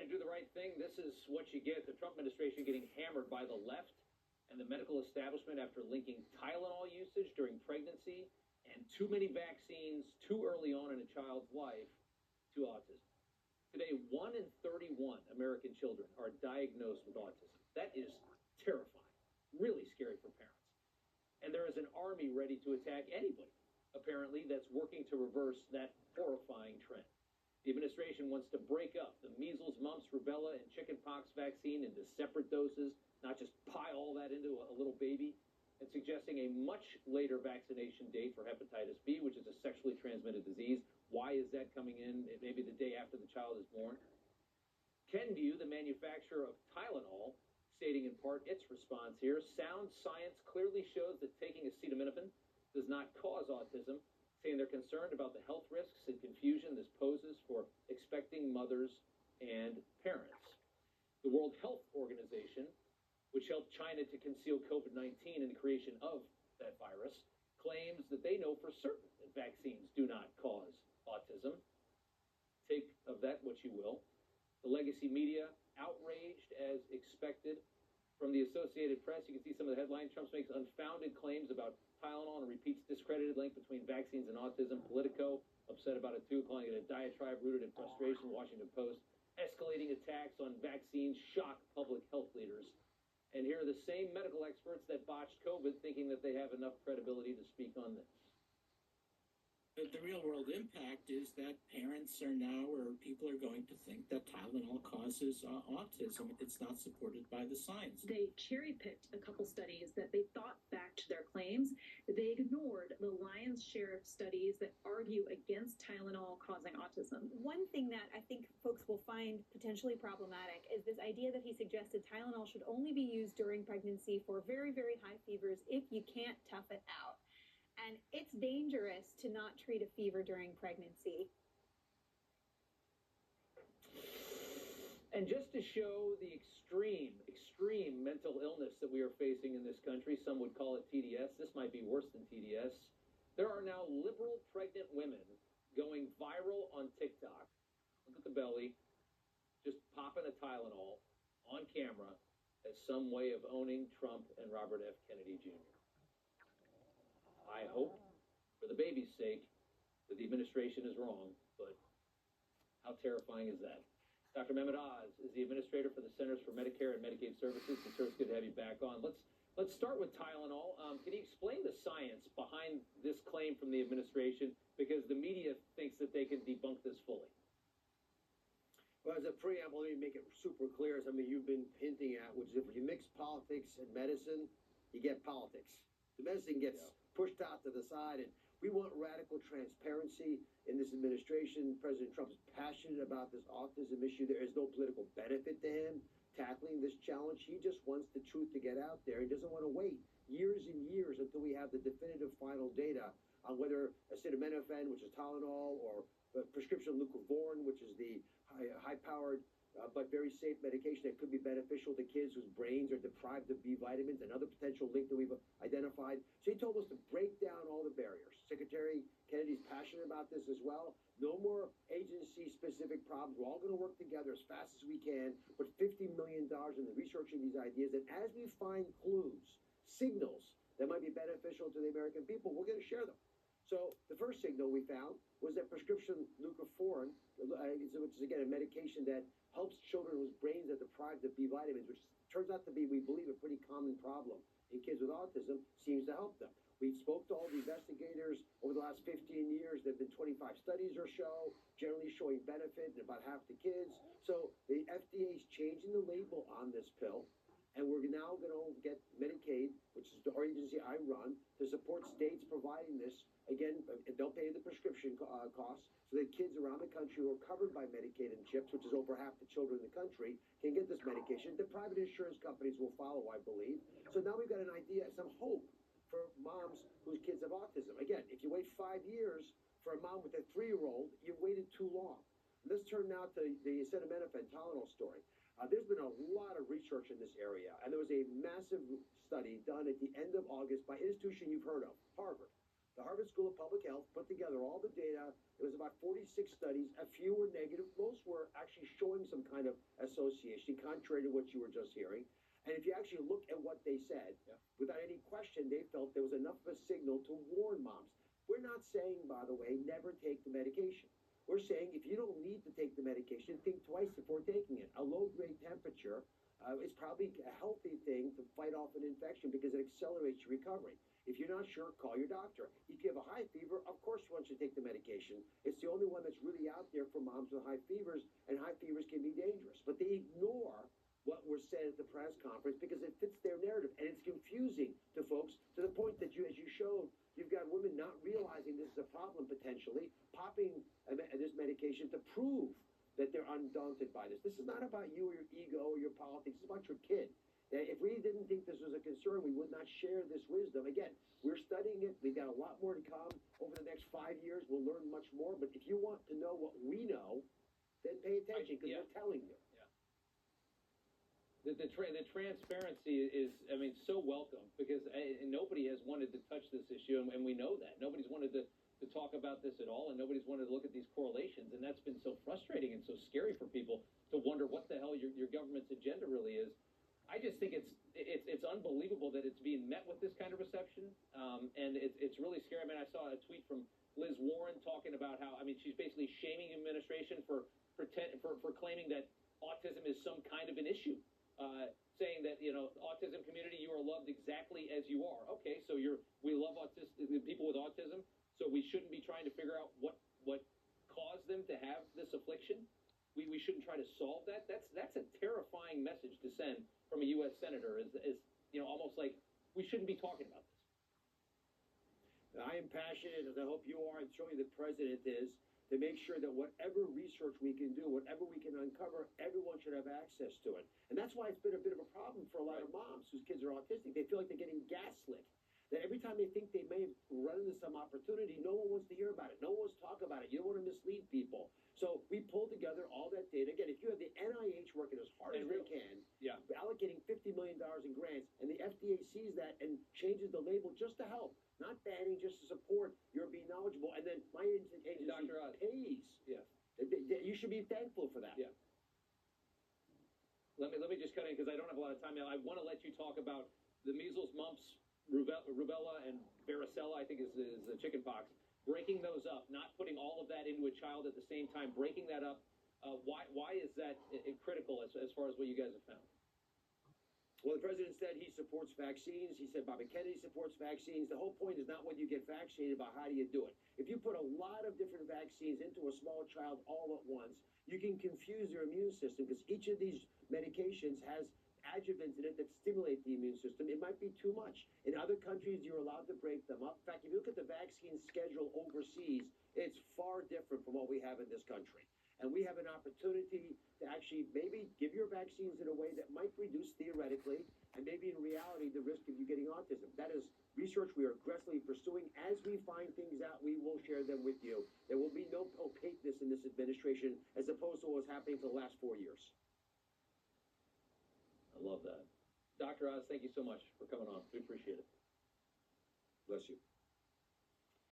trying to do the right thing, this is what you get. The Trump administration getting hammered by the left and the medical establishment after linking Tylenol usage during pregnancy and too many vaccines too early on in a child's life to autism. Today, 1 in 31 American children are diagnosed with autism. That is terrifying, really scary for parents. And there is an army ready to attack anybody, apparently, that's working to reverse that horrifying trend. The administration wants to break up the measles, mumps, rubella, and chickenpox vaccine into separate doses, not just pile all that into a little baby, and suggesting a much later vaccination date for hepatitis B, which is a sexually transmitted disease. Why is that coming in maybe the day after the child is born? Kenvue, the manufacturer of Tylenol, stating in part its response here, sound science clearly shows that taking acetaminophen does not cause autism, saying they're concerned about the health risks and confusion this poses for expecting mothers and parents. The World Health Organization, which helped China to conceal COVID-19 in the creation of that virus, claims that they know for certain that vaccines do not cause autism. Take of that what you will. The legacy media, outraged as expected. From the Associated Press, you can see some of the headlines. Trump makes unfounded claims about Tylenol and repeats discredited link between vaccines and autism. Politico, upset about it too, calling it a diatribe rooted in frustration. Washington Post, escalating attacks on vaccines shock public health leaders. And here are the same medical experts that botched COVID, thinking that they have enough credibility to speak on this. The real world impact is that parents are now, or people are going to think that Tylenol causes autism. It's not supported by the science. They cherry picked a couple studies that they thought backed their claims. They ignored the lion's share of studies that argue against Tylenol causing autism. One thing that I think folks will find potentially problematic is this idea that he suggested Tylenol should only be used during pregnancy for very, very high fevers if you can't tough it out. And it's dangerous to not treat a fever during pregnancy. And just to show the extreme mental illness that we are facing in this country, some would call it TDS. This might be worse than TDS. There are now liberal pregnant women going viral on TikTok. Look at the belly, just popping a Tylenol on camera as some way of owning Trump and Robert F. Kennedy Jr. I hope, for the baby's sake, that the administration is wrong, but how terrifying is that? Dr. Mehmet Oz is the administrator for the Centers for Medicare and Medicaid Services. And sir, it's good to have you back on. Let's start with Tylenol. Can you explain the science behind this claim from the administration? Because the media thinks that they can debunk this fully. Well, as a preamble, let me make it super clear, something you've been hinting at, which is if you mix politics and medicine, you get politics. The medicine gets pushed out to the side, and we want radical transparency in this administration. President Trump is passionate about this autism issue. There is no political benefit to him tackling this challenge. He just wants the truth to get out there. He doesn't want to wait years and years until we have the definitive final data on whether acetaminophen, which is Tylenol, or prescription leucovorin, which is the high-powered but very safe medication that could be beneficial to kids whose brains are deprived of B vitamins, another potential link that we've identified. So he told us to break down all the barriers. Secretary Kennedy's passionate about this as well. No more agency-specific problems. We're all going to work together as fast as we can, put $50 million into researching these ideas, and as we find clues, signals that might be beneficial to the American people, we're going to share them. So the first signal we found was that prescription leucovorin, which is, again, a medication that helps children whose brains are deprived of B vitamins, which turns out to be, we believe, a pretty common problem in kids with autism, seems to help them. We spoke to all the investigators over the last 15 years. There have been 25 studies or so, generally showing benefit in about half the kids. So the FDA is changing the label on this pill, and we're now going to get Medicaid, which is the agency I run, to support states providing this. Again, they'll pay the prescription costs so that kids around the country who are covered by Medicaid and CHIPS, which is over half the children in the country, can get this medication. The private insurance companies will follow, I believe. So now we've got an idea, some hope for moms whose kids have autism. Again, if you wait 5 years for a mom with a 3-year-old, you've waited too long. Let's turn now to the acetaminophen Tylenol story. There's been a lot of research in this area, and there was a massive study done at the end of August by an institution you've heard of, Harvard. The Harvard School of Public Health put together all the data. It was about 46 studies. A few were negative. Most were actually showing some kind of association, contrary to what you were just hearing. And if you actually look at what they said, without any question, they felt there was enough of a signal to warn moms. We're not saying, by the way, never take the medication. We're saying if you don't need to take the medication, think twice before taking it. A low-grade temperature is probably a healthy thing to fight off an infection because it accelerates your recovery. If you're not sure, call your doctor. If you have a high fever, of course one should take the medication. It's the only one that's really out there for moms with high fevers, and high fevers can be dangerous. But they ignore what was said at the press conference because it fits their narrative, and it's confusing to folks to the point that you, as you showed, you've got women not realizing this is a problem potentially, popping this medication to prove that they're undaunted by this. This is not about you or your ego or your politics. It's about your kid. If we didn't think this was a concern, we would not share this wisdom. Again, we're studying it. We've got a lot more to come over the next 5 years. We'll learn much more. But if you want to know what we know, then pay attention because we're telling you. The transparency is, I mean, so welcome because nobody has wanted to touch this issue, and we know that. Nobody's wanted to talk about this at all, and nobody's wanted to look at these correlations, and that's been so frustrating and so scary for people to wonder what the hell your government's agenda really is. I just think it's unbelievable that it's being met with this kind of reception, and it's really scary. I mean, I saw a tweet from Liz Warren talking about how, I mean, she's basically shaming administration for claiming that autism is some kind of an issue. Saying that, you know, autism community, you are loved exactly as you are. Okay, so we love people with autism, so we shouldn't be trying to figure out what caused them to have this affliction. We shouldn't try to solve that. That's a terrifying message to send from a U.S. senator. Is you know, almost like we shouldn't be talking about this. I am passionate, as I hope you are, and certainly the president is, to make sure that whatever research we can do, whatever we can uncover, everyone should have access to it. And that's why it's been a bit of a problem for a lot of moms whose kids are autistic. They feel like they're getting gaslit. That every time they think they may run into some opportunity, no one wants to hear about it. No one wants to talk about it. You don't want to mislead people. So we pulled together all that data. Again, if you have the NIH working as hard as they can, allocating $50 million in grants, and the FDA sees that and changes the label just to help, not banning, just to support, you're being knowledgeable, and then my agency Dr. Oz pays. You should be thankful for that. Let me just cut in because I don't have a lot of time now. I want to let you talk about the measles, mumps, rubella, and varicella, I think is the chicken pox. Breaking those up, not putting all of that into a child at the same time, breaking that up. Why is that critical as far as what you guys have found? Well, the president said he supports vaccines. He said Bobby Kennedy supports vaccines. The whole point is not when you get vaccinated, but how do you do it? If you put a lot of different vaccines into a small child all at once, you can confuse their immune system because each of these medications has adjuvants in it that stimulate the immune system. It might be too much. In other countries, you're allowed to break them up. In fact, if you look at the vaccine schedule overseas, it's far different from what we have in this country. And we have an opportunity to actually maybe give your vaccines in a way that might reduce theoretically and maybe in reality the risk of you getting autism. That is research we are aggressively pursuing. As we find things out, we will share them with you. There will be no opaqueness in this administration as opposed to what was happening for the last 4 years. I love that. Dr. Oz, thank you so much for coming on. We appreciate it. Bless you.